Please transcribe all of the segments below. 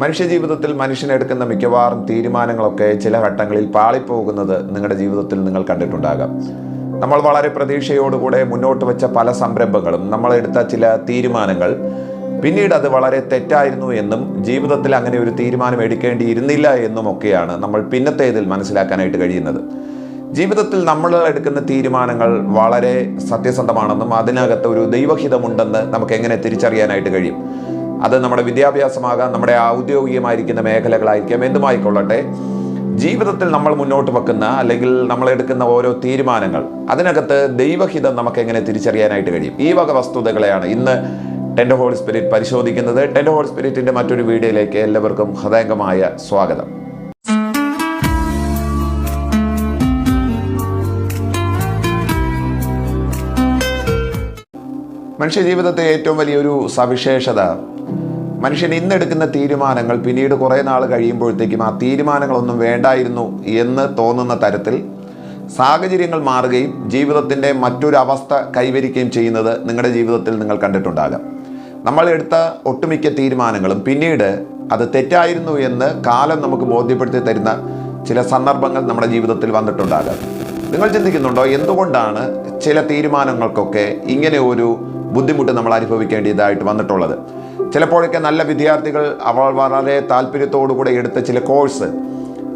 മനുഷ്യജീവിതത്തിൽ മനുഷ്യനെടുക്കുന്ന മിക്കവാറും തീരുമാനങ്ങളൊക്കെ ചില ഘട്ടങ്ങളിൽ പാളിപ്പോകുന്നത് നിങ്ങളുടെ ജീവിതത്തിൽ നിങ്ങൾ കണ്ടിട്ടുണ്ടാകാം. നമ്മൾ വളരെ പ്രതീക്ഷയോടുകൂടെ മുന്നോട്ട് വെച്ച പല സംരംഭങ്ങളും, നമ്മളെടുത്ത ചില തീരുമാനങ്ങൾ പിന്നീട് അത് വളരെ തെറ്റായിരുന്നു എന്നും ജീവിതത്തിൽ അങ്ങനെ ഒരു തീരുമാനം എടുക്കേണ്ടിയിരുന്നില്ല എന്നുമൊക്കെയാണ് നമ്മൾ പിന്നത്തേതിൽ മനസ്സിലാക്കാനായിട്ട് കഴിയുന്നത്. ജീവിതത്തിൽ നമ്മൾ എടുക്കുന്ന തീരുമാനങ്ങൾ വളരെ സത്യസന്ധമാണെന്നും അതിനകത്ത് ഒരു ദൈവഹിതമുണ്ടെന്ന് നമുക്ക് എങ്ങനെ തിരിച്ചറിയാനായിട്ട് കഴിയും? അത് നമ്മുടെ വിദ്യാഭ്യാസമാകാം, നമ്മുടെ ഔദ്യോഗികമായിരിക്കുന്ന മേഖലകളായിരിക്കാം, എന്തുമായിക്കൊള്ളട്ടെ, ജീവിതത്തിൽ നമ്മൾ മുന്നോട്ട് വെക്കുന്ന അല്ലെങ്കിൽ നമ്മൾ എടുക്കുന്ന ഓരോ തീരുമാനങ്ങൾ, അതിനകത്ത് ദൈവഹിതം നമുക്ക് എങ്ങനെ തിരിച്ചറിയാനായിട്ട് കഴിയും? ഈ വക വസ്തുതകളെയാണ് ഇന്ന് ടെൻഡ് ഹോളി സ്പിരിറ്റ് പരിശോധിക്കുന്നത്. ടെൻഡ് ഹോളി സ്പിരിറ്റിന്റെ മറ്റൊരു വീഡിയോയിലേക്ക് എല്ലാവർക്കും ഹൃദയംഗമായ സ്വാഗതം. മനുഷ്യജീവിതത്തെ ഏറ്റവും വലിയൊരു സവിശേഷത, മനുഷ്യൻ ഇന്നെടുക്കുന്ന തീരുമാനങ്ങൾ പിന്നീട് കുറേ നാൾ കഴിയുമ്പോഴത്തേക്കും ആ തീരുമാനങ്ങളൊന്നും വേണ്ടായിരുന്നു എന്ന് തോന്നുന്ന തരത്തിൽ സാഹചര്യങ്ങൾ മാറുകയും ജീവിതത്തിൻ്റെ മറ്റൊരു അവസ്ഥ കൈവരിക്കുകയും ചെയ്യുന്നത് നിങ്ങളുടെ ജീവിതത്തിൽ നിങ്ങൾ കണ്ടിട്ടുണ്ടാകാം. നമ്മൾ എടുത്ത ഒട്ടുമിക്ക തീരുമാനങ്ങളും പിന്നീട് അത് തെറ്റായിരുന്നു എന്ന് കാലം നമുക്ക് ബോധ്യപ്പെടുത്തി തരുന്ന ചില സന്ദർഭങ്ങൾ നമ്മുടെ ജീവിതത്തിൽ വന്നിട്ടുണ്ടാകാം. നിങ്ങൾ ചിന്തിക്കുന്നുണ്ടോ, എന്തുകൊണ്ടാണ് ചില തീരുമാനങ്ങൾക്കൊക്കെ ഇങ്ങനെ ഒരു ബുദ്ധിമുട്ട് നമ്മൾ അനുഭവിക്കേണ്ടതായിട്ട് വന്നിട്ടുള്ളത്? ചിലപ്പോഴൊക്കെ നല്ല വിദ്യാർത്ഥികൾ അവർ വളരെ താല്പര്യത്തോടുകൂടെ എടുത്ത ചില കോഴ്സ്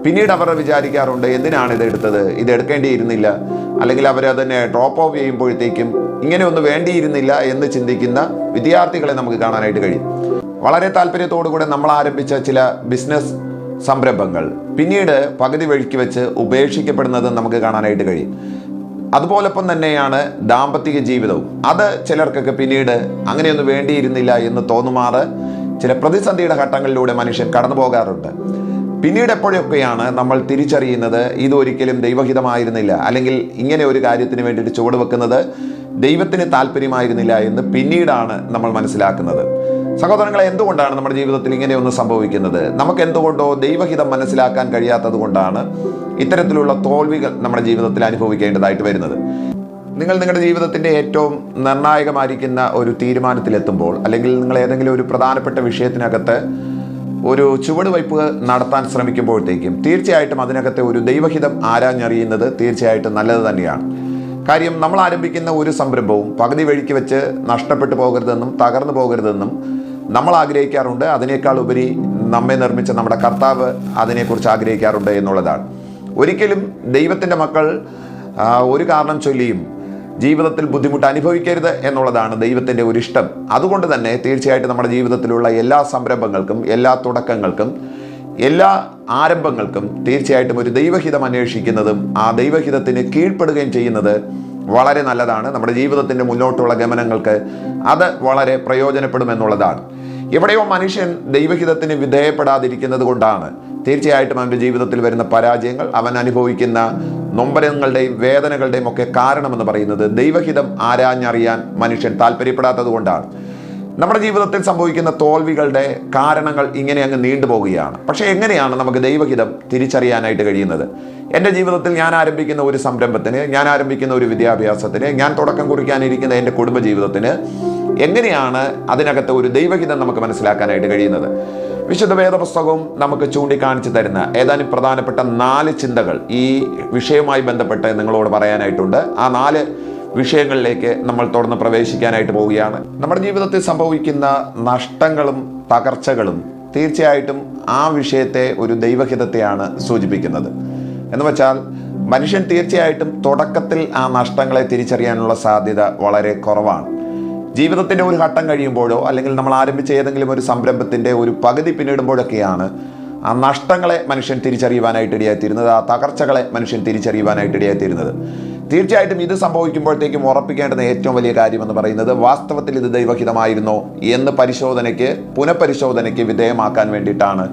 പിന്നീട് അവർ വിചാരിക്കാറുണ്ട്, എന്തിനാണ് ഇത് എടുത്തത്, ഇത് എടുക്കേണ്ടിയിരുന്നില്ല, അല്ലെങ്കിൽ അവരതിനെ ഡ്രോപ്പ് ഓഫ് ചെയ്യുമ്പോഴത്തേക്കും ഇങ്ങനെ ഒന്നും വേണ്ടിയിരുന്നില്ല എന്ന് ചിന്തിക്കുന്ന വിദ്യാർത്ഥികളെ നമുക്ക് കാണാനായിട്ട് കഴിയും. വളരെ താല്പര്യത്തോടുകൂടെ നമ്മൾ ആരംഭിച്ച ചില ബിസിനസ് സംരംഭങ്ങൾ പിന്നീട് പകുതി വഴിക്ക് വെച്ച് ഉപേക്ഷിക്കപ്പെടുന്നത് നമുക്ക് കാണാനായിട്ട് കഴിയും. അതുപോലൊപ്പം തന്നെയാണ് ദാമ്പത്തിക ജീവിതവും. അത് ചിലർക്കൊക്കെ പിന്നീട് അങ്ങനെയൊന്നും വേണ്ടിയിരുന്നില്ല എന്ന് തോന്നുമാറ് ചില പ്രതിസന്ധിയുടെ ഘട്ടങ്ങളിലൂടെ മനുഷ്യൻ കടന്നു പോകാറുണ്ട്. പിന്നീട് എപ്പോഴൊക്കെയാണ് നമ്മൾ തിരിച്ചറിയുന്നത് ഇതൊരിക്കലും ദൈവഹിതമായിരുന്നില്ല, അല്ലെങ്കിൽ ഇങ്ങനെ ഒരു കാര്യത്തിന് വേണ്ടിയിട്ട് ചുവടുവെക്കുന്നത് ദൈവത്തിന് താല്പര്യമായിരുന്നില്ല എന്ന് പിന്നീടാണ് നമ്മൾ മനസ്സിലാക്കുന്നത്. സഹോദരങ്ങളെ, എന്തുകൊണ്ടാണ് നമ്മുടെ ജീവിതത്തിൽ ഇങ്ങനെയൊന്നും സംഭവിക്കുന്നത്? നമുക്ക് എന്തുകൊണ്ടോ ദൈവഹിതം മനസ്സിലാക്കാൻ കഴിയാത്തത് കൊണ്ടാണ് ഇത്തരത്തിലുള്ള തോൽവികൾ നമ്മുടെ ജീവിതത്തിൽ അനുഭവിക്കേണ്ടതായിട്ട് വരുന്നത്. നിങ്ങൾ നിങ്ങളുടെ ജീവിതത്തിൻ്റെ ഏറ്റവും നിർണായകമായിരിക്കുന്ന ഒരു തീരുമാനത്തിലെത്തുമ്പോൾ, അല്ലെങ്കിൽ നിങ്ങൾ ഏതെങ്കിലും ഒരു പ്രധാനപ്പെട്ട വിഷയത്തിനകത്ത് ഒരു ചുവടുവയ്പ് നടത്താൻ ശ്രമിക്കുമ്പോഴത്തേക്കും തീർച്ചയായിട്ടും അതിനകത്തെ ഒരു ദൈവഹിതം ആരാഞ്ഞറിയുന്നത് തീർച്ചയായിട്ടും നല്ലത് തന്നെയാണ്. കാര്യം, നമ്മൾ ആരംഭിക്കുന്ന ഒരു സംരംഭവും പകുതി വഴിക്ക് വെച്ച് നഷ്ടപ്പെട്ടു പോകരുതെന്നും തകർന്നു പോകരുതെന്നും നമ്മൾ ആഗ്രഹിക്കാറുണ്ട്. അതിനേക്കാൾ ഉപരി നമ്മെ നിർമ്മിച്ച നമ്മുടെ കർത്താവ് അതിനെക്കുറിച്ച് ആഗ്രഹിക്കാറുണ്ട് എന്നുള്ളതാണ്. ഒരിക്കലും ദൈവത്തിൻ്റെ മക്കൾ ഒരു കാരണം ചൊല്ലിയും ജീവിതത്തിൽ ബുദ്ധിമുട്ട് അനുഭവിക്കരുത് എന്നുള്ളതാണ് ദൈവത്തിൻ്റെ ഒരു ഇഷ്ടം. അതുകൊണ്ട് തന്നെ തീർച്ചയായിട്ടും നമ്മുടെ ജീവിതത്തിലുള്ള എല്ലാ സംരംഭങ്ങൾക്കും, എല്ലാ തുടക്കങ്ങൾക്കും, എല്ലാ ആരംഭങ്ങൾക്കും തീർച്ചയായിട്ടും ഒരു ദൈവഹിതം അന്വേഷിക്കുന്നതും ആ ദൈവഹിതത്തിന് കീഴ്പ്പെടുകയും ചെയ്യുന്നത് വളരെ നല്ലതാണ്. നമ്മുടെ ജീവിതത്തിൻ്റെ മുന്നോട്ടുള്ള ഗമനങ്ങൾക്ക് അത് വളരെ പ്രയോജനപ്പെടുമെന്നുള്ളതാണ്. എവിടെയോ മനുഷ്യൻ ദൈവഹിതത്തിന് വിധേയപ്പെടാതിരിക്കുന്നത് കൊണ്ടാണ് തീർച്ചയായിട്ടും അവൻ്റെ ജീവിതത്തിൽ വരുന്ന പരാജയങ്ങൾ, അവൻ അനുഭവിക്കുന്ന നൊമ്പരങ്ങളുടെയും വേദനകളുടെയും ഒക്കെ കാരണമെന്ന് പറയുന്നത് ദൈവഹിതം ആരാഞ്ഞറിയാൻ മനുഷ്യൻ താല്പര്യപ്പെടാത്തത് കൊണ്ടാണ്. നമ്മുടെ ജീവിതത്തിൽ സംഭവിക്കുന്ന തോൽവികളുടെ കാരണങ്ങൾ ഇങ്ങനെ അങ്ങ് നീണ്ടുപോകുകയാണ്. പക്ഷേ എങ്ങനെയാണ് നമുക്ക് ദൈവഹിതം തിരിച്ചറിയാനായിട്ട് കഴിയുന്നത്? എൻ്റെ ജീവിതത്തിൽ ഞാൻ ആരംഭിക്കുന്ന ഒരു സംരംഭത്തിന്, ഞാൻ ആരംഭിക്കുന്ന ഒരു വിദ്യാഭ്യാസത്തിന്, ഞാൻ തുടക്കം കുറിക്കാനിരിക്കുന്ന എൻ്റെ കുടുംബജീവിതത്തിന് എങ്ങനെയാണ് അതിനകത്ത് ഒരു ദൈവഹിതം നമുക്ക് മനസ്സിലാക്കാനായിട്ട് കഴിയുന്നത്? വിശുദ്ധ വേദപുസ്തകവും നമുക്ക് ചൂണ്ടിക്കാണിച്ചു തരുന്ന ഏതാനും പ്രധാനപ്പെട്ട 4 ചിന്തകൾ ഈ വിഷയവുമായി ബന്ധപ്പെട്ട് നിങ്ങളോട് പറയാനായിട്ടുണ്ട്. ആ 4 വിഷയങ്ങളിലേക്ക് നമ്മൾ തുടർന്ന് പ്രവേശിക്കാനായിട്ട് പോവുകയാണ്. നമ്മുടെ ജീവിതത്തിൽ സംഭവിക്കുന്ന നഷ്ടങ്ങളും തകർച്ചകളും തീർച്ചയായിട്ടും ആ വിഷയത്തെ ഒരു ദൈവഹിതത്തെയാണ് സൂചിപ്പിക്കുന്നത്. എന്ന് വെച്ചാൽ മനുഷ്യൻ തീർച്ചയായിട്ടും തുടക്കത്തിൽ ആ നഷ്ടങ്ങളെ തിരിച്ചറിയാനുള്ള സാധ്യത വളരെ കുറവാണ്. ജീവിതത്തിൻ്റെ ഒരു ഘട്ടം കഴിയുമ്പോഴോ, അല്ലെങ്കിൽ നമ്മൾ ആരംഭിച്ച ഏതെങ്കിലും ഒരു സംരംഭത്തിൻ്റെ ഒരു പകുതി പിന്നിടുമ്പോഴൊക്കെയാണ് ആ നഷ്ടങ്ങളെ മനുഷ്യൻ തിരിച്ചറിയുവാനായിട്ട് ഇടയായിത്തീരുന്നത്, ആ തകർച്ചകളെ മനുഷ്യൻ തിരിച്ചറിയുവാനായിട്ട് ഇടയായിത്തീരുന്നത്. തീർച്ചയായിട്ടും ഇത് സംഭവിക്കുമ്പോഴത്തേക്കും ഉറപ്പിക്കേണ്ടുന്ന ഏറ്റവും വലിയ കാര്യമെന്ന് പറയുന്നത് വാസ്തവത്തിൽ ഇത് ദൈവഹിതമായിരുന്നോ എന്ന് പുനഃപരിശോധനയ്ക്ക് വിധേയമാക്കാൻ വേണ്ടിയിട്ടാണ്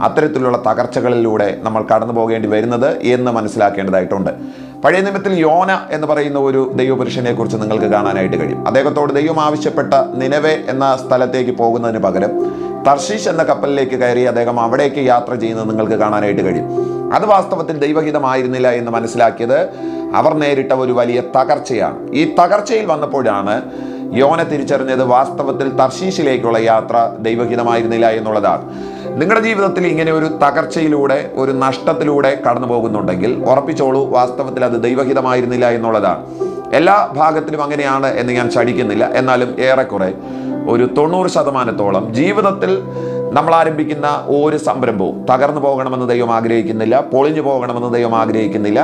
അത്തരത്തിലുള്ള തകർച്ചകളിലൂടെ നമ്മൾ കടന്നു പോകേണ്ടി വരുന്നത് എന്ന് മനസ്സിലാക്കേണ്ടതായിട്ടുണ്ട്. പഴയ നിയമത്തിൽ യോന എന്ന് പറയുന്ന ഒരു ദൈവപുരുഷനെ കുറിച്ച് നിങ്ങൾക്ക് കാണാനായിട്ട് കഴിയും. അദ്ദേഹത്തോട് ദൈവം ആവശ്യപ്പെട്ട നിനവെ എന്ന സ്ഥലത്തേക്ക് പോകുന്നതിന് പകരം തർശീഷ് എന്ന കപ്പലിലേക്ക് കയറി അദ്ദേഹം അവിടേക്ക് യാത്ര ചെയ്യുന്നത് നിങ്ങൾക്ക് കാണാനായിട്ട് കഴിയും. അത് വാസ്തവത്തിൽ ദൈവഹിതമായിരുന്നില്ല എന്ന് മനസ്സിലാക്കിയത് അവർ നേരിട്ട ഒരു വലിയ തകർച്ചയാണ്. ഈ തകർച്ചയിൽ വന്നപ്പോഴാണ് യോന തിരിച്ചറിഞ്ഞത് വാസ്തവത്തിൽ തർശീഷിലേക്കുള്ള യാത്ര ദൈവഹിതമായിരുന്നില്ല എന്നുള്ളതാണ്. നിങ്ങളുടെ ജീവിതത്തിൽ ഇങ്ങനെ ഒരു തകർച്ചയിലൂടെ, ഒരു നഷ്ടത്തിലൂടെ കടന്നു പോകുന്നുണ്ടെങ്കിൽ ഉറപ്പിച്ചോളൂ, വാസ്തവത്തിൽ അത് ദൈവഹിതമായിരുന്നില്ല എന്നുള്ളതാണ്. എല്ലാ ഭാഗത്തിലും അങ്ങനെയാണ് എന്ന് ഞാൻ ശഠിക്കുന്നില്ല. എന്നാലും ഏറെക്കുറെ ഒരു 90% ജീവിതത്തിൽ നമ്മൾ ആരംഭിക്കുന്ന ഒരു സംരംഭവും തകർന്നു പോകണമെന്ന് ദൈവം ആഗ്രഹിക്കുന്നില്ല, പൊളിഞ്ഞു പോകണമെന്ന് ദൈവം ആഗ്രഹിക്കുന്നില്ല.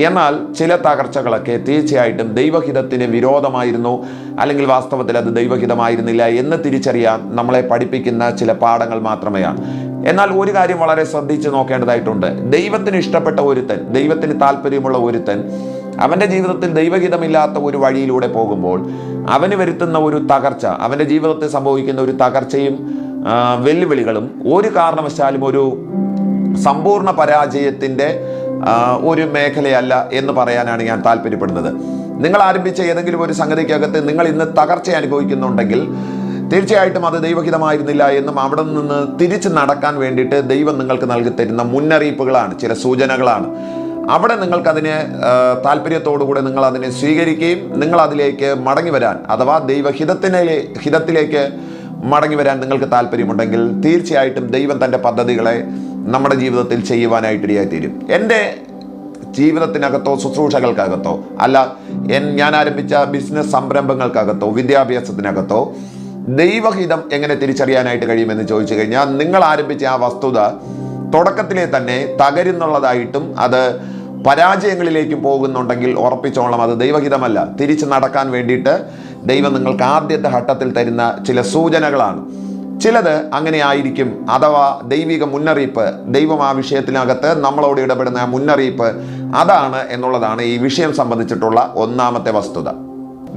എന്നാൽ ചില തകർച്ചകളൊക്കെ തീർച്ചയായിട്ടും ദൈവഹിതത്തിന് വിരോധമായിരുന്നു, അല്ലെങ്കിൽ വാസ്തവത്തിൽ അത് ദൈവഹിതമായിരുന്നില്ല എന്ന് തിരിച്ചറിയാൻ നമ്മളെ പഠിപ്പിക്കുന്ന ചില പാഠങ്ങൾ മാത്രമേയാണ്. എന്നാൽ ഒരു കാര്യം വളരെ ശ്രദ്ധിച്ച് നോക്കേണ്ടതായിട്ടുണ്ട്. ദൈവത്തിന് ഇഷ്ടപ്പെട്ട ഒരുത്തൻ, ദൈവത്തിന് താല്പര്യമുള്ള ഒരുത്തൻ അവൻ്റെ ജീവിതത്തിൽ ദൈവഹിതമില്ലാത്ത ഒരു വഴിയിലൂടെ പോകുമ്പോൾ അവന് വരുത്തുന്ന ഒരു തകർച്ച, അവൻ്റെ ജീവിതത്തിൽ സംഭവിക്കുന്ന ഒരു തകർച്ചയും വെല്ലുവിളികളും ഒരു കാരണവശാലും ഒരു സമ്പൂർണ്ണ പരാജയത്തിൻ്റെ ഒരു മേഖലയല്ല എന്ന് പറയാനാണ് ഞാൻ താല്പര്യപ്പെടുന്നത്. നിങ്ങൾ ആരംഭിച്ച ഏതെങ്കിലും ഒരു സംഗതിക്കകത്ത് നിങ്ങൾ ഇന്ന് തകർച്ച അനുഭവിക്കുന്നുണ്ടെങ്കിൽ തീർച്ചയായിട്ടും അത് ദൈവഹിതമായിരുന്നില്ല എന്നും അവിടെ നിന്ന് തിരിച്ച് നടക്കാൻ വേണ്ടിയിട്ട് ദൈവം നിങ്ങൾക്ക് നൽകി തരുന്ന മുന്നറിയിപ്പുകളാണ്, ചില സൂചനകളാണ്. അവിടെ നിങ്ങൾക്കതിന് താല്പര്യത്തോടുകൂടെ നിങ്ങൾ അതിനെ സ്വീകരിക്കുകയും നിങ്ങൾ അതിലേക്ക് മടങ്ങി വരാൻ, അഥവാ ഹിതത്തിലേക്ക് മടങ്ങി വരാൻ നിങ്ങൾക്ക് താല്പര്യമുണ്ടെങ്കിൽ തീർച്ചയായിട്ടും ദൈവം തൻ്റെ പദ്ധതികളെ നമ്മുടെ ജീവിതത്തിൽ ചെയ്യുവാനായിട്ടിടയായി തീരും. എൻ്റെ ജീവിതത്തിനകത്തോ ശുശ്രൂഷകൾക്കകത്തോ അല്ല, ഞാൻ ആരംഭിച്ച ബിസിനസ് സംരംഭങ്ങൾക്കകത്തോ വിദ്യാഭ്യാസത്തിനകത്തോ ദൈവഹിതം എങ്ങനെ തിരിച്ചറിയാനായിട്ട് കഴിയുമെന്ന് ചോദിച്ചു കഴിഞ്ഞാൽ, നിങ്ങൾ ആരംഭിച്ച ആ വസ്തുത തുടക്കത്തിലെ തന്നെ തകരുന്നുള്ളതായിട്ടും അത് പരാജയങ്ങളിലേക്കും പോകുന്നുണ്ടെങ്കിൽ ഉറപ്പിച്ചോളം അത് ദൈവഹിതമല്ല. തിരിച്ച് നടക്കാൻ വേണ്ടിയിട്ട് ദൈവം നിങ്ങൾക്ക് ആദ്യത്തെ ഘട്ടത്തിൽ തരുന്ന ചില സൂചനകളാണ്. ചിലത് അങ്ങനെ ആയിരിക്കും, അഥവാ ദൈവിക മുന്നറിയിപ്പ്, ദൈവം ആ വിഷയത്തിനകത്ത് നമ്മളോട് ഇടപെടുന്ന മുന്നറിയിപ്പ് അതാണ് എന്നുള്ളതാണ് ഈ വിഷയം സംബന്ധിച്ചിട്ടുള്ള ഒന്നാമത്തെ വസ്തുത.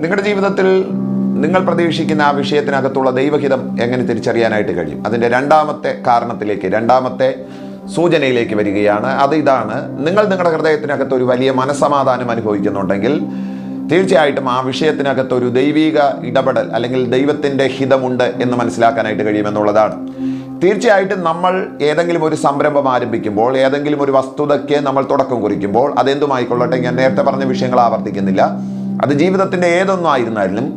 നിങ്ങളുടെ ജീവിതത്തിൽ നിങ്ങൾ പ്രതീക്ഷിക്കുന്ന ആ വിഷയത്തിനകത്തുള്ള ദൈവഹിതം എങ്ങനെ തിരിച്ചറിയാനായിട്ട് കഴിയും? അതിൻ്റെ രണ്ടാമത്തെ സൂചനയിലേക്ക് വരികയാണ്. അത് ഇതാണ്: നിങ്ങൾ നിങ്ങളുടെ ഹൃദയത്തിനകത്ത് ഒരു വലിയ മനസ്സമാധാനം അനുഭവിക്കുന്നുണ്ടെങ്കിൽ തീർച്ചയായിട്ടും ആ വിഷയത്തിനകത്ത് ഒരു ദൈവിക ഇടപെടൽ അല്ലെങ്കിൽ ദൈവത്തിൻ്റെ ഹിതമുണ്ട് എന്ന് മനസ്സിലാക്കാനായിട്ട് കഴിയുമെന്നുള്ളതാണ്. തീർച്ചയായിട്ടും നമ്മൾ ഏതെങ്കിലും ഒരു സംരംഭം ആരംഭിക്കുമ്പോൾ, ഏതെങ്കിലും ഒരു വസ്തുതയ്ക്ക് നമ്മൾ തുടക്കം കുറിക്കുമ്പോൾ, അതെന്തുമായിക്കൊള്ളട്ടെ, ഞാൻ നേരത്തെ പറഞ്ഞ വിഷയങ്ങൾ ആവർത്തിക്കുന്നില്ല, അത് ജീവിതത്തിൻ്റെ ഏതൊന്നും ആയിരുന്നാലും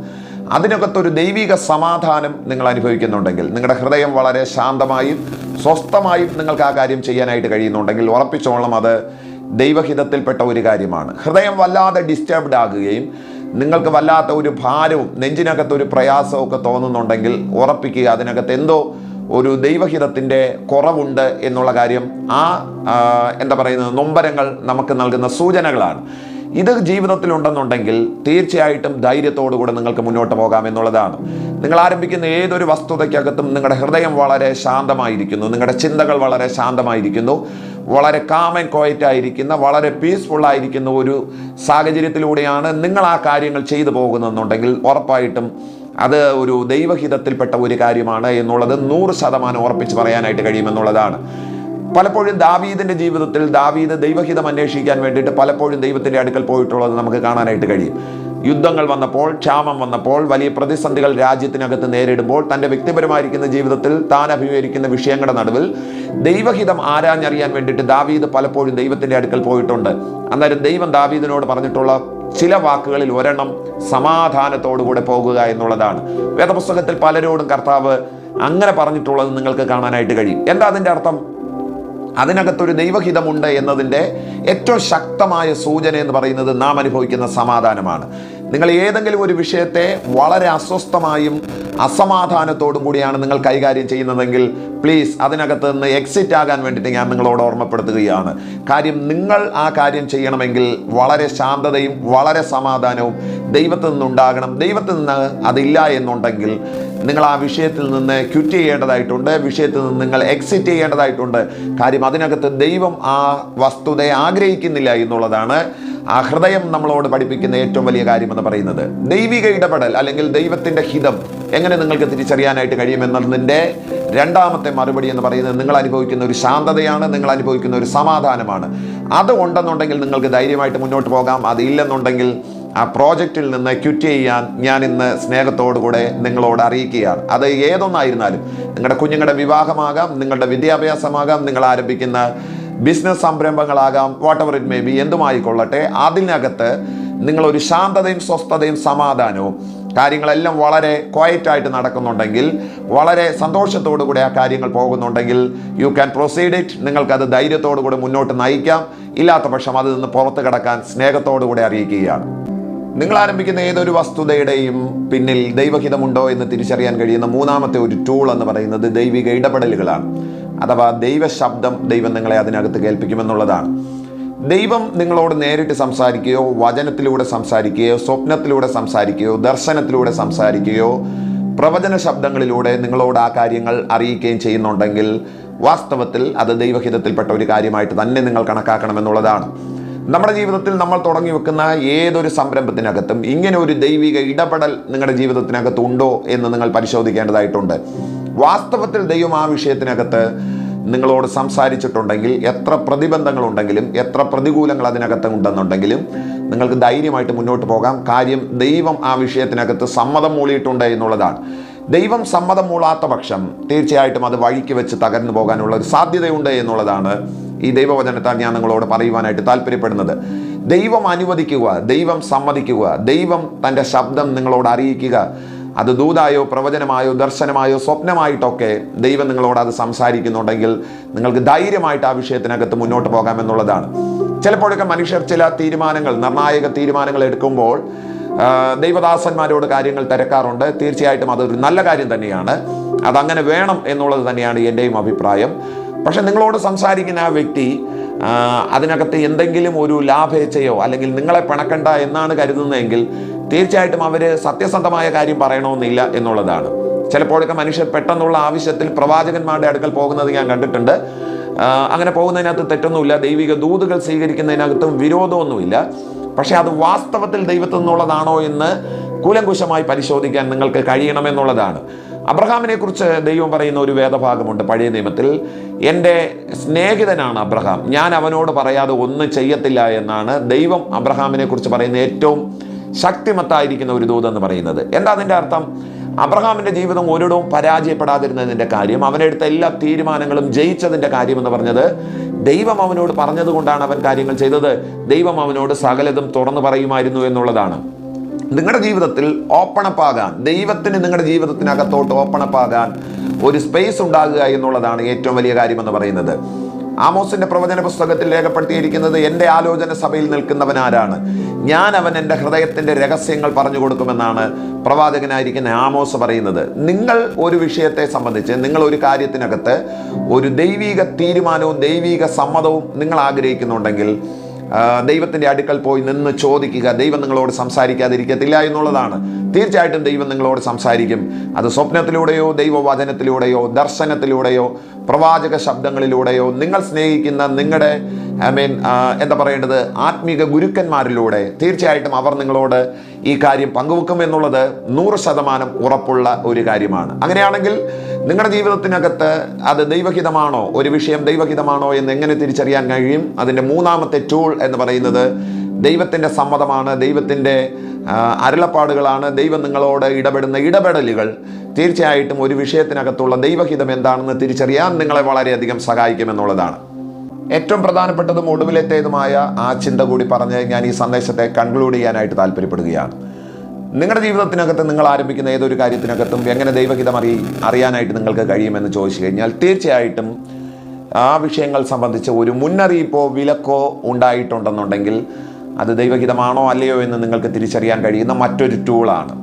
അതിനകത്തൊരു ദൈവിക സമാധാനം നിങ്ങൾ അനുഭവിക്കുന്നുണ്ടെങ്കിൽ, നിങ്ങളുടെ ഹൃദയം വളരെ ശാന്തമായും സ്വസ്ഥമായും നിങ്ങൾക്ക് ആ കാര്യം ചെയ്യാനായിട്ട് കഴിയുന്നുണ്ടെങ്കിൽ ഉറപ്പിച്ചോളം അത് ദൈവഹിതത്തിൽപ്പെട്ട ഒരു കാര്യമാണ്. ഹൃദയം വല്ലാതെ ഡിസ്റ്റർബ്ഡ് ആകുകയും നിങ്ങൾക്ക് വല്ലാത്ത ഒരു ഭാരവും നെഞ്ചിനകത്തൊരു പ്രയാസവും ഒക്കെ തോന്നുന്നുണ്ടെങ്കിൽ ഉറപ്പിക്കുക, അതിനകത്ത് എന്തോ ഒരു ദൈവഹിതത്തിൻ്റെ കുറവുണ്ട് എന്നുള്ള കാര്യം നൊമ്പരങ്ങൾ നമുക്ക് നൽകുന്ന സൂചനകളാണ്. ഇത് ജീവിതത്തിലുണ്ടെന്നുണ്ടെങ്കിൽ തീർച്ചയായിട്ടും ധൈര്യത്തോടുകൂടെ നിങ്ങൾക്ക് മുന്നോട്ട് പോകാം എന്നുള്ളതാണ്. നിങ്ങൾ ആരംഭിക്കുന്ന ഏതൊരു വസ്തുതയ്ക്കകത്തും നിങ്ങളുടെ ഹൃദയം വളരെ ശാന്തമായിരിക്കുന്നു, നിങ്ങളുടെ ചിന്തകൾ വളരെ ശാന്തമായിരിക്കുന്നു, വളരെ കാം ആൻഡ് ക്വയറ്റ് ആയിരിക്കുന്ന, വളരെ പീസ്ഫുള്ളായിരിക്കുന്ന ഒരു സാഹചര്യത്തിലൂടെയാണ് നിങ്ങൾ ആ കാര്യങ്ങൾ ചെയ്തു പോകുന്നതെന്നുണ്ടെങ്കിൽ ഉറപ്പായിട്ടും അത് ഒരു ദൈവഹിതത്തിൽപ്പെട്ട ഒരു കാര്യമാണ് എന്നുള്ളത് 100% ഉറപ്പിച്ച് പറയാനായിട്ട് കഴിയുമെന്നുള്ളതാണ്. പലപ്പോഴും ദാവീദിൻ്റെ ജീവിതത്തിൽ ദാവീദ് ദൈവഹിതം അന്വേഷിക്കാൻ വേണ്ടിയിട്ട് പലപ്പോഴും ദൈവത്തിൻ്റെ അടുക്കൽ പോയിട്ടുള്ളത് നമുക്ക് കാണാനായിട്ട് കഴിയും. യുദ്ധങ്ങൾ വന്നപ്പോൾ, ക്ഷാമം വന്നപ്പോൾ, വലിയ പ്രതിസന്ധികൾ രാജ്യത്തിനകത്ത് നേരിടുമ്പോൾ, തൻ്റെ വ്യക്തിപരമായിരിക്കുന്ന ജീവിതത്തിൽ താൻ അഭിമുഖീകരിക്കുന്ന വിഷയങ്ങളുടെ നടുവിൽ ദൈവഹിതം ആരാഞ്ഞറിയാൻ വേണ്ടിയിട്ട് ദാവീദ് പലപ്പോഴും ദൈവത്തിൻ്റെ അടുക്കൽ പോയിട്ടുണ്ട്. അന്നേരം ദൈവം ദാവീദിനോട് പറഞ്ഞിട്ടുള്ള ചില വാക്കുകളിൽ ഒരെണ്ണം സമാധാനത്തോടുകൂടെ പോകുക എന്നുള്ളതാണ്. വേദപുസ്തകത്തിൽ പലരോടും കർത്താവ് അങ്ങനെ പറഞ്ഞിട്ടുള്ളത് നിങ്ങൾക്ക് കാണാനായിട്ട് കഴിയും. എന്താ അതിൻ്റെ അർത്ഥം? അതിനകത്തൊരു ദൈവഹിതമുണ്ട് എന്നതിൻ്റെ ഏറ്റവും ശക്തമായ സൂചന എന്ന് പറയുന്നത് നാം അനുഭവിക്കുന്ന സമാധാനമാണ്. നിങ്ങൾ ഏതെങ്കിലും ഒരു വിഷയത്തെ വളരെ അസ്വസ്ഥമായും അസമാധാനത്തോടും കൂടിയാണ് നിങ്ങൾ കൈകാര്യം ചെയ്യുന്നതെങ്കിൽ പ്ലീസ് അതിനകത്ത് നിന്ന് എക്സിറ്റ് ആകാൻ വേണ്ടിയിട്ട് ഞാൻ നിങ്ങളോട് ഓർമ്മപ്പെടുത്തുകയാണ്. കാര്യം, നിങ്ങൾ ആ കാര്യം ചെയ്യണമെങ്കിൽ വളരെ ശാന്തതയും വളരെ സമാധാനവും ദൈവത്തിൽ നിന്നുണ്ടാകണം. ദൈവത്തിൽ നിന്ന് അതില്ല എന്നുണ്ടെങ്കിൽ നിങ്ങൾ ആ വിഷയത്തിൽ നിന്ന് ക്വിറ്റ് ചെയ്യേണ്ടതായിട്ടുണ്ട്, വിഷയത്തിൽ നിന്ന് നിങ്ങൾ എക്സിറ്റ് ചെയ്യേണ്ടതായിട്ടുണ്ട്. കാര്യം, അതിനകത്ത് ദൈവം ആ വസ്തുതയെ ആഗ്രഹിക്കുന്നില്ല എന്നുള്ളതാണ് ആ ഹൃദയം നമ്മളോട് പഠിപ്പിക്കുന്ന ഏറ്റവും വലിയ കാര്യമെന്ന് പറയുന്നത്. ദൈവിക ഇടപെടൽ അല്ലെങ്കിൽ ദൈവത്തിൻ്റെ ഹിതം എങ്ങനെ നിങ്ങൾക്ക് തിരിച്ചറിയാനായിട്ട് കഴിയുമെന്നതിൻ്റെ രണ്ടാമത്തെ മറുപടി എന്ന് പറയുന്നത് നിങ്ങൾ അനുഭവിക്കുന്ന ഒരു ശാന്തതയാണ്, നിങ്ങൾ അനുഭവിക്കുന്ന ഒരു സമാധാനമാണ്. അത് ഉണ്ടെന്നുണ്ടെങ്കിൽ നിങ്ങൾക്ക് ധൈര്യമായിട്ട് മുന്നോട്ട് പോകാം. അതില്ലെന്നുണ്ടെങ്കിൽ ആ പ്രോജക്റ്റിൽ നിന്ന് ക്വിറ്റ് ചെയ്യാൻ ഞാൻ ഇന്ന് സ്നേഹത്തോടുകൂടെ നിങ്ങളോട് അറിയിക്കുകയാണ്. അത് ഏതൊന്നായിരുന്നാലും, നിങ്ങളുടെ കുഞ്ഞുങ്ങളുടെ വിവാഹമാകാം, നിങ്ങളുടെ വിദ്യാഭ്യാസമാകാം, നിങ്ങൾ ആരംഭിക്കുന്ന ബിസിനസ് സംരംഭങ്ങളാകാം, whatever it may be, എന്തുമായിക്കൊള്ളട്ടെ, അതിനകത്ത് നിങ്ങളൊരു ശാന്തതയും സ്വസ്ഥതയും സമാധാനവും കാര്യങ്ങളെല്ലാം വളരെ ക്വയറ്റായിട്ട് നടക്കുന്നുണ്ടെങ്കിൽ, വളരെ സന്തോഷത്തോടു കൂടി ആ കാര്യങ്ങൾ പോകുന്നുണ്ടെങ്കിൽ, യു ക്യാൻ പ്രൊസീഡ് ഇറ്റ്. നിങ്ങൾക്കത് ധൈര്യത്തോടു കൂടി മുന്നോട്ട് നയിക്കാം. ഇല്ലാത്ത പക്ഷം അതിൽ നിന്ന് പുറത്ത് കിടക്കാൻ സ്നേഹത്തോടു കൂടി അറിയിക്കുകയാണ്. നിങ്ങൾ ആരംഭിക്കുന്ന ഏതൊരു വസ്തുതയുടെയും പിന്നിൽ ദൈവഹിതമുണ്ടോ എന്ന് തിരിച്ചറിയാൻ കഴിയുന്ന മൂന്നാമത്തെ ഒരു ടൂൾ എന്ന് പറയുന്നത് ദൈവിക ഇടപെടലുകളാണ്. അഥവാ ദൈവശബ്ദം ദൈവം നിങ്ങളെ അതിനകത്ത് കേൾപ്പിക്കുമെന്നുള്ളതാണ്. ദൈവം നിങ്ങളോട് നേരിട്ട് സംസാരിക്കുകയോ, വചനത്തിലൂടെ സംസാരിക്കുകയോ, സ്വപ്നത്തിലൂടെ സംസാരിക്കുകയോ, ദർശനത്തിലൂടെ സംസാരിക്കുകയോ, പ്രവചന ശബ്ദങ്ങളിലൂടെ നിങ്ങളോട് ആ കാര്യങ്ങൾ അറിയിക്കുകയും ചെയ്യുന്നുണ്ടെങ്കിൽ വാസ്തവത്തിൽ അത് ദൈവഹിതത്തിൽപ്പെട്ട ഒരു കാര്യമായിട്ട് തന്നെ നിങ്ങൾ കണക്കാക്കണമെന്നുള്ളതാണ്. നമ്മുടെ ജീവിതത്തിൽ നമ്മൾ തുടങ്ങി വെക്കുന്ന ഏതൊരു സംരംഭത്തിനകത്തും ഇങ്ങനെ ഒരു ദൈവിക ഇടപെടൽ നിങ്ങളുടെ ജീവിതത്തിനകത്ത് ഉണ്ടോ എന്ന് നിങ്ങൾ പരിശോധിക്കേണ്ടതായിട്ടുണ്ട്. വാസ്തവത്തിൽ ദൈവം ആ വിഷയത്തിനകത്ത് നിങ്ങളോട് സംസാരിച്ചിട്ടുണ്ടെങ്കിൽ, എത്ര പ്രതിബന്ധങ്ങളുണ്ടെങ്കിലും, എത്ര പ്രതികൂലങ്ങൾ അതിനകത്ത് ഉണ്ടെന്നുണ്ടെങ്കിലും നിങ്ങൾക്ക് ധൈര്യമായിട്ട് മുന്നോട്ട് പോകാം. കാര്യം ദൈവം ആ വിഷയത്തിനകത്ത് സമ്മതം മൂളിയിട്ടുണ്ട് എന്നുള്ളതാണ്. ദൈവം സമ്മതം മൂളാത്ത പക്ഷം തീർച്ചയായിട്ടും അത് വഴിക്ക് വെച്ച് തകർന്നു പോകാനുള്ള ഒരു സാധ്യതയുണ്ട് എന്നുള്ളതാണ് ഈ ദൈവവചനത്താൽ ഞാൻ നിങ്ങളോട് പറയുവാനായിട്ട് താല്പര്യപ്പെടുന്നത്. ദൈവം അനുവദിക്കുക, ദൈവം സമ്മതിക്കുക, ദൈവം തൻ്റെ ശബ്ദം നിങ്ങളോട് അറിയിക്കുക. അത് ദൂതായോ, പ്രവചനമായോ, ദർശനമായോ, സ്വപ്നമായിട്ടൊക്കെ ദൈവം നിങ്ങളോട് അത് സംസാരിക്കുന്നുണ്ടെങ്കിൽ നിങ്ങൾക്ക് ധൈര്യമായിട്ട് ആ വിഷയത്തിനകത്ത് മുന്നോട്ട് പോകാമെന്നുള്ളതാണ്. ചിലപ്പോഴൊക്കെ മനുഷ്യർ ചില തീരുമാനങ്ങൾ, നിർണായക തീരുമാനങ്ങൾ എടുക്കുമ്പോൾ ദൈവദാസന്മാരോട് കാര്യങ്ങൾ തിരക്കാറുണ്ട്. തീർച്ചയായിട്ടും അതൊരു നല്ല കാര്യം തന്നെയാണ്. അതങ്ങനെ വേണം എന്നുള്ളത് തന്നെയാണ് എൻ്റെയും അഭിപ്രായം. പക്ഷെ നിങ്ങളോട് സംസാരിക്കുന്ന ആ വ്യക്തി അതിനകത്ത് എന്തെങ്കിലും ഒരു ലാഭേച്ഛയോ അല്ലെങ്കിൽ നിങ്ങളെ പിണക്കണ്ട എന്നാണ് കരുതുന്നതെങ്കിൽ തീർച്ചയായിട്ടും അവർ സത്യസന്ധമായ കാര്യം പറയണമെന്നില്ല എന്നുള്ളതാണ്. ചിലപ്പോഴൊക്കെ മനുഷ്യർ പെട്ടെന്നുള്ള ആവശ്യത്തിൽ പ്രവാചകന്മാരുടെ അടുക്കൽ പോകുന്നത് ഞാൻ കണ്ടിട്ടുണ്ട്. അങ്ങനെ പോകുന്നതിനകത്ത് തെറ്റൊന്നുമില്ല. ദൈവിക ദൂതുകൾ സ്വീകരിക്കുന്നതിനകത്തും വിരോധമൊന്നുമില്ല. പക്ഷെ അത് വാസ്തവത്തിൽ ദൈവത്തിൽ നിന്നുള്ളതാണോ എന്ന് കൂലങ്കുശമായി പരിശോധിക്കാൻ നിങ്ങൾക്ക് കഴിയണമെന്നുള്ളതാണ്. അബ്രഹാമിനെ കുറിച്ച് ദൈവം പറയുന്ന ഒരു വേദഭാഗമുണ്ട് പഴയ നിയമത്തിൽ. എൻ്റെ സ്നേഹിതനാണ് അബ്രഹാം, ഞാൻ അവനോട് പറയാതെ ഒന്നും ചെയ്യത്തില്ല എന്നാണ് ദൈവം അബ്രഹാമിനെ കുറിച്ച് പറയുന്ന ഏറ്റവും ശക്തിമത്തായിരിക്കുന്ന ഒരു ദൂതെന്ന് പറയുന്നത്. എന്താ അതിൻ്റെ അർത്ഥം? അബ്രഹാമിൻ്റെ ജീവിതം ഒരിടവും പരാജയപ്പെടാതിരുന്നതിൻ്റെ കാര്യം, അവനെടുത്ത എല്ലാ തീരുമാനങ്ങളും ജയിച്ചതിൻ്റെ കാര്യം എന്ന് പറഞ്ഞത് ദൈവം അവനോട് പറഞ്ഞതുകൊണ്ടാണ് അവൻ കാര്യങ്ങൾ ചെയ്തത്. ദൈവം അവനോട് സകലതും തുറന്നു പറയുമായിരുന്നു എന്നുള്ളതാണ്. നിങ്ങളുടെ ജീവിതത്തിൽ ഓപ്പണപ്പ് ആകാൻ, ദൈവത്തിന് നിങ്ങളുടെ ജീവിതത്തിനകത്തോട്ട് ഓപ്പണപ്പ് ആകാൻ ഒരു സ്പേസ് ഉണ്ടാകുക എന്നുള്ളതാണ് ഏറ്റവും വലിയ കാര്യമെന്ന് പറയുന്നത്. ആമോസിന്റെ പ്രവചന പുസ്തകത്തിൽ രേഖപ്പെടുത്തിയിരിക്കുന്നത്, എൻ്റെ ആലോചന സഭയിൽ നിൽക്കുന്നവൻ ആരാണ്? ഞാൻ അവൻ എൻ്റെ ഹൃദയത്തിൻ്റെ രഹസ്യങ്ങൾ പറഞ്ഞു കൊടുക്കുമെന്നാണ് പ്രവാചകനായിരിക്കുന്ന ആമോസ് പറയുന്നത്. നിങ്ങൾ ഒരു വിഷയത്തെ സംബന്ധിച്ച്, നിങ്ങൾ ഒരു കാര്യത്തിനകത്ത് ഒരു ദൈവിക തീരുമാനവും ദൈവിക സമ്മതവും നിങ്ങൾ ആഗ്രഹിക്കുന്നുണ്ടെങ്കിൽ ദൈവത്തിൻ്റെ അടുക്കൽ പോയി നിന്ന് ചോദിക്കുക. ദൈവം നിങ്ങളോട് സംസാരിക്കാതിരിക്കത്തില്ല എന്നുള്ളതാണ്. തീർച്ചയായിട്ടും ദൈവം നിങ്ങളോട് സംസാരിക്കും. അത് സ്വപ്നത്തിലൂടെയോ, ദൈവവചനത്തിലൂടെയോ, ദർശനത്തിലൂടെയോ, പ്രവാചക ശബ്ദങ്ങളിലൂടെയോ, നിങ്ങൾ സ്നേഹിക്കുന്ന നിങ്ങളുടെ എന്താ പറയേണ്ടത്, ആത്മീക ഗുരുക്കന്മാരിലൂടെ തീർച്ചയായിട്ടും അവർ നിങ്ങളോട് ഈ കാര്യം പങ്കുവെക്കും എന്നുള്ളത് 100% ഉറപ്പുള്ള ഒരു കാര്യമാണ്. അങ്ങനെയാണെങ്കിൽ നിങ്ങളുടെ ജീവിതത്തിനകത്ത് അത് ദൈവഹിതമാണോ, ഒരു വിഷയം ദൈവഹിതമാണോ എന്ന് എങ്ങനെ തിരിച്ചറിയാൻ കഴിയും? അതിൻ്റെ മൂന്നാമത്തെ ടൂൾ എന്ന് പറയുന്നത് ദൈവത്തിൻ്റെ സമ്മതമാണ്, ദൈവത്തിൻ്റെ അരുളപ്പാടുകളാണ്. ദൈവം നിങ്ങളോട് ഇടപെടുന്ന ഇടപെടലുകൾ തീർച്ചയായിട്ടും ഒരു വിഷയത്തിനകത്തുള്ള ദൈവഹിതം എന്താണെന്ന് തിരിച്ചറിയാൻ നിങ്ങളെ വളരെയധികം സഹായിക്കുമെന്നുള്ളതാണ്. ഏറ്റവും പ്രധാനപ്പെട്ടതും ഒടുവിലത്തേതുമായ ആ ചിന്ത കൂടി പറഞ്ഞ് ഞാൻ ഈ സന്ദേശത്തെ കൺക്ലൂഡ് ചെയ്യാനായിട്ട് താല്പര്യപ്പെടുകയാണ്. നിങ്ങളുടെ ജീവിതത്തിനകത്ത് നിങ്ങൾ ആരംഭിക്കുന്ന ഏതൊരു കാര്യത്തിനകത്തും എങ്ങനെ ദൈവഹിതം അറിയാനായിട്ട് നിങ്ങൾക്ക് കഴിയുമെന്ന് ചോദിച്ചു കഴിഞ്ഞാൽ തീർച്ചയായിട്ടും ആ വിഷയങ്ങൾ സംബന്ധിച്ച് ഒരു മുന്നറിയിപ്പോ വിലക്കോ ഉണ്ടായിട്ടുണ്ടെന്നുണ്ടെങ്കിൽ അത് ദൈവഹിതമാണോ അല്ലയോ എന്ന് നിങ്ങൾക്ക് തിരിച്ചറിയാൻ കഴിയുന്ന മറ്റൊരു ടൂളാണ്.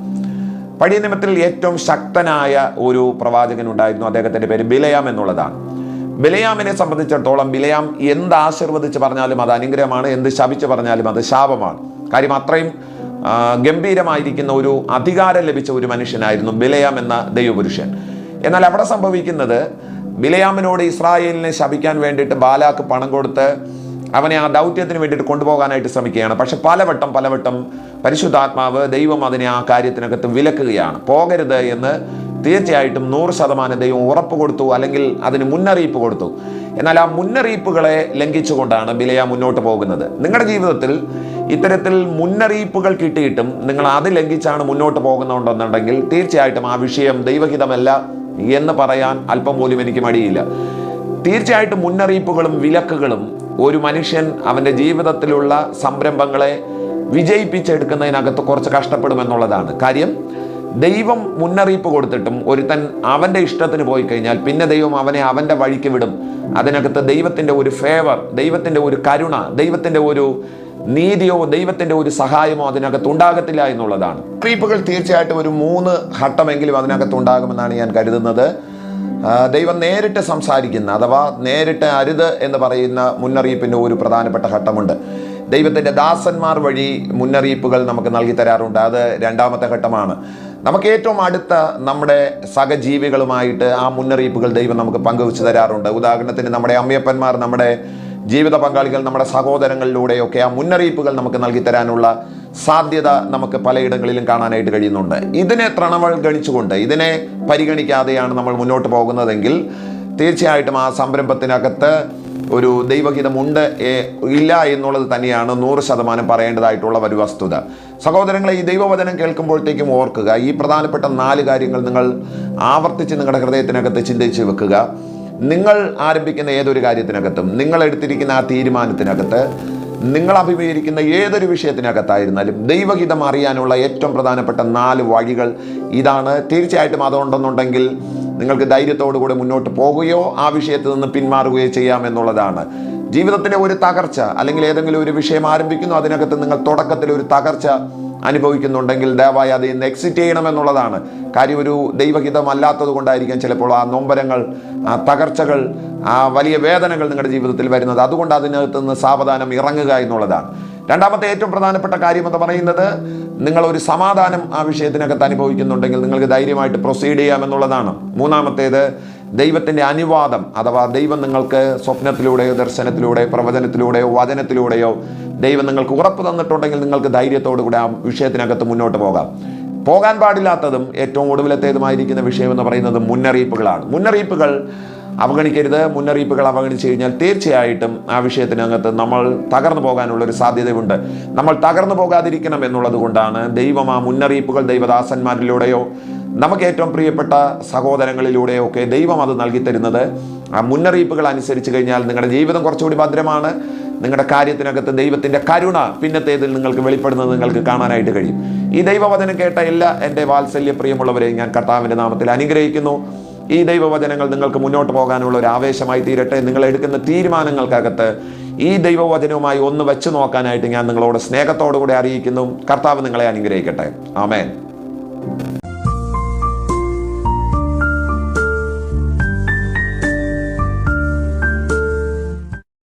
പഴയ നിയമത്തിൽ ഏറ്റവും ശക്തനായ ഒരു പ്രവാചകൻ ഉണ്ടായിരുന്നു. അദ്ദേഹത്തിൻ്റെ പേര് ബിലയാം എന്നുള്ളതാണ്. ബിലയാമിനെ സംബന്ധിച്ചിടത്തോളം ബിലയാം എന്ത് ആശീർവദിച്ച് പറഞ്ഞാലും അത് അനുഗ്രഹമാണ്, എന്ത് ശപിച്ച് പറഞ്ഞാലും അത് ശാപമാണ്. കാര്യം അത്രയും ഗംഭീരമായിരിക്കുന്ന ഒരു അധികാരം ലഭിച്ച ഒരു മനുഷ്യനായിരുന്നു ബിലയാം എന്ന ദൈവപുരുഷൻ. എന്നാൽ അവിടെ സംഭവിക്കുന്നത്, ബിലയാമിനോട് ഇസ്രായേലിനെ ശപിക്കാൻ വേണ്ടിയിട്ട് ബാലാക്ക് പണം കൊടുത്ത് അവനെ ആ ദൗത്യത്തിന് വേണ്ടിയിട്ട് കൊണ്ടുപോകാനായിട്ട് ശ്രമിക്കുകയാണ്. പക്ഷെ പലവട്ടം പരിശുദ്ധാത്മാവ്, ദൈവം അതിനെ ആ കാര്യത്തിനകത്ത് വിലക്കുകയാണ്. പോകരുത് എന്ന് തീർച്ചയായിട്ടും 100% ദൈവം ഉറപ്പ് കൊടുത്തു, അല്ലെങ്കിൽ അതിന് മുന്നറിയിപ്പ് കൊടുത്തു. എന്നാൽ ആ മുന്നറിയിപ്പുകളെ ലംഘിച്ചുകൊണ്ടാണ് ബിലയാം മുന്നോട്ട് പോകുന്നത്. നിങ്ങളുടെ ജീവിതത്തിൽ ഇത്തരത്തിൽ മുന്നറിയിപ്പുകൾ കിട്ടിയിട്ടും നിങ്ങൾ അത് ലംഘിച്ചാണ് മുന്നോട്ട് പോകുന്നുണ്ടെന്നുണ്ടെങ്കിൽ തീർച്ചയായിട്ടും ആ വിഷയം ദൈവഹിതമല്ല എന്ന് പറയാൻ അല്പം പോലും എനിക്ക് മടിയില്ല. തീർച്ചയായിട്ടും മുന്നറിയിപ്പുകളും വിലക്കുകളും ഒരു മനുഷ്യൻ അവൻ്റെ ജീവിതത്തിലുള്ള സംരംഭങ്ങളെ വിജയിപ്പിച്ചെടുക്കുന്നതിനകത്ത് കുറച്ച് കഷ്ടപ്പെടുമെന്നുള്ളതാണ് കാര്യം. ദൈവം മുന്നറിയിപ്പ് കൊടുത്തിട്ടും ഒരുത്തൻ അവൻ്റെ ഇഷ്ടത്തിന് പോയി കഴിഞ്ഞാൽ പിന്നെ ദൈവം അവനെ അവൻ്റെ വഴിക്ക് വിടും. അതിനകത്ത് ദൈവത്തിൻ്റെ ഒരു ഫേവർ, ദൈവത്തിൻ്റെ ഒരു കരുണ, ദൈവത്തിൻ്റെ ഒരു നീതിയോ ദൈവത്തിൻ്റെ ഒരു സഹായമോ അതിനകത്ത് ഉണ്ടാകത്തില്ല എന്നുള്ളതാണ്. മുന്നറിയിപ്പുകൾ തീർച്ചയായിട്ടും ഒരു 3 ഘട്ടമെങ്കിലും അതിനകത്ത് ഉണ്ടാകുമെന്നാണ് ഞാൻ കരുതുന്നത്. ദൈവം നേരിട്ട് സംസാരിക്കുന്ന അഥവാ നേരിട്ട് അരുത് എന്ന് പറയുന്ന മുന്നറിയിപ്പിൻ്റെ ഒരു പ്രധാനപ്പെട്ട ഘട്ടമുണ്ട്. ദൈവത്തിൻ്റെ ദാസന്മാർ വഴി മുന്നറിയിപ്പുകൾ നമുക്ക് നൽകി തരാറുണ്ട്. അത് 2ാമത്തെ ഘട്ടമാണ്. നമുക്ക് ഏറ്റവും അടുത്ത നമ്മുടെ സഹജീവികളുമായിട്ട് ആ മുന്നറിയിപ്പുകൾ ദൈവം നമുക്ക് പങ്കുവെച്ച് തരാറുണ്ട്. ഉദാഹരണത്തിന് നമ്മുടെ അമ്മയപ്പന്മാർ, നമ്മുടെ ജീവിത പങ്കാളികൾ, നമ്മുടെ സഹോദരങ്ങളിലൂടെയൊക്കെ ആ മുന്നറിയിപ്പുകൾ നമുക്ക് നൽകി തരാനുള്ള സാധ്യത നമുക്ക് പലയിടങ്ങളിലും കാണാനായിട്ട് കഴിയുന്നുണ്ട്. ഇതിനെ തൃണവൽഗണിച്ചുകൊണ്ട്, ഇതിനെ പരിഗണിക്കാതെയാണ് നമ്മൾ മുന്നോട്ട് പോകുന്നതെങ്കിൽ തീർച്ചയായിട്ടും ആ സംരംഭത്തിനകത്ത് ഒരു ദൈവഹിതമുണ്ട് ഇല്ല എന്നുള്ളത് തന്നെയാണ് 100% പറയേണ്ടതായിട്ടുള്ള ഒരു വസ്തുത. സഹോദരങ്ങളെ, ഈ ദൈവവചനം കേൾക്കുമ്പോഴത്തേക്കും ഓർക്കുക, ഈ പ്രധാനപ്പെട്ട 4 കാര്യങ്ങൾ നിങ്ങൾ ആവർത്തിച്ച് നിങ്ങളുടെ ഹൃദയത്തിനകത്ത് ചിന്തിച്ച് വെക്കുക. നിങ്ങൾ ആരംഭിക്കുന്ന ഏതൊരു കാര്യത്തിനകത്തും, നിങ്ങൾ എടുത്തിരിക്കുന്ന ആ തീരുമാനത്തിനകത്ത്, നിങ്ങൾ അഭിമുഖീകരിക്കുന്ന ഏതൊരു വിഷയത്തിനകത്തായിരുന്നാലും ദൈവഹിതം അറിയാനുള്ള ഏറ്റവും പ്രധാനപ്പെട്ട 4 വഴികൾ ഇതാണ്. തീർച്ചയായിട്ടും അതുകൊണ്ടെന്നുണ്ടെങ്കിൽ നിങ്ങൾക്ക് ധൈര്യത്തോടു കൂടെ മുന്നോട്ട് പോകുകയോ ആ വിഷയത്തിൽ നിന്ന് പിന്മാറുകയോ ചെയ്യാമെന്നുള്ളതാണ്. ജീവിതത്തിലെ ഒരു തകർച്ച അല്ലെങ്കിൽ ഏതെങ്കിലും ഒരു വിഷയം ആരംഭിക്കുന്നു, അതിനകത്ത് നിങ്ങൾ തുടക്കത്തിൽ ഒരു തകർച്ച അനുഭവിക്കുന്നുണ്ടെങ്കിൽ ദയവായി അതിൽ നിന്ന് എക്സിറ്റ് ചെയ്യണമെന്നുള്ളതാണ്. കാര്യം ഒരു ദൈവഹിതമല്ലാത്തത് കൊണ്ടായിരിക്കും ചിലപ്പോൾ ആ നൊമ്പരങ്ങൾ, ആ തകർച്ചകൾ, ആ വലിയ വേദനകൾ നിങ്ങളുടെ ജീവിതത്തിൽ വരുന്നത്. അതുകൊണ്ട് അതിനകത്ത് നിന്ന് സാവധാനം ഇറങ്ങുക എന്നുള്ളതാണ്. 2ാമത്തെ ഏറ്റവും പ്രധാനപ്പെട്ട കാര്യം എന്ന് പറയുന്നത്, നിങ്ങളൊരു സമാധാനം ആ വിഷയത്തിനകത്ത് അനുഭവിക്കുന്നുണ്ടെങ്കിൽ നിങ്ങൾക്ക് ധൈര്യമായിട്ട് പ്രൊസീഡ് ചെയ്യാമെന്നുള്ളതാണ്. 3ാമത്തേത് ദൈവത്തിൻ്റെ അനുവാദം, അഥവാ ദൈവം നിങ്ങൾക്ക് സ്വപ്നത്തിലൂടെയോ ദർശനത്തിലൂടെയോ പ്രവചനത്തിലൂടെയോ വചനത്തിലൂടെയോ ദൈവം നിങ്ങൾക്ക് ഉറപ്പ് തന്നിട്ടുണ്ടെങ്കിൽ നിങ്ങൾക്ക് ധൈര്യത്തോടു കൂടെ ആ വിഷയത്തിനകത്ത് മുന്നോട്ട് പോകാൻ പാടില്ലാത്തതും ഏറ്റവും ഒടുവിലത്തേതുമായിരിക്കുന്ന വിഷയം എന്ന് പറയുന്നത് മുന്നറിയിപ്പുകളാണ്. മുന്നറിയിപ്പുകൾ അവഗണിക്കരുത്. മുന്നറിയിപ്പുകൾ അവഗണിച്ചു കഴിഞ്ഞാൽ തീർച്ചയായിട്ടും ആ വിഷയത്തിനകത്ത് നമ്മൾ തകർന്നു പോകാനുള്ളൊരു സാധ്യതയുണ്ട്. നമ്മൾ തകർന്നു പോകാതിരിക്കണം എന്നുള്ളത് കൊണ്ടാണ് ദൈവം ആ മുന്നറിയിപ്പുകൾ ദൈവദാസന്മാരിലൂടെയോ നമുക്ക് ഏറ്റവും പ്രിയപ്പെട്ട സഹോദരങ്ങളിലൂടെയോ ഒക്കെ ദൈവം അത് നൽകി തരുന്നത്. ആ മുന്നറിയിപ്പുകൾ അനുസരിച്ച് കഴിഞ്ഞാൽ നിങ്ങളുടെ ജീവിതം കുറച്ചുകൂടി ഭദ്രമാണ്. നിങ്ങളുടെ കാര്യത്തിനകത്ത് ദൈവത്തിൻ്റെ കരുണ പിന്നത്തേതിൽ നിങ്ങൾക്ക് വെളിപ്പെടുന്നത് നിങ്ങൾക്ക് കാണാനായിട്ട് കഴിയും. ഈ ദൈവവചനം കേട്ട എല്ലാ എൻ്റെ വാത്സല്യ പ്രിയമുള്ളവരെയും ഞാൻ കർത്താവിൻ്റെ നാമത്തിൽ അനുഗ്രഹിക്കുന്നു. ഈ ദൈവവചനങ്ങൾ നിങ്ങൾക്ക് മുന്നോട്ട് പോകാനുള്ള ഒരു ആവേശമായി തീരട്ടെ. നിങ്ങൾ എടുക്കുന്ന തീരുമാനങ്ങൾക്കകത്ത് ഈ ദൈവവചനവുമായി ഒന്ന് വെച്ച് നോക്കാനായിട്ട് ഞാൻ നിങ്ങളോട് സ്നേഹത്തോടു കൂടി അറിയിക്കുന്നു. കർത്താവ് നിങ്ങളെ അനുഗ്രഹിക്കട്ടെ. ആമേൻ.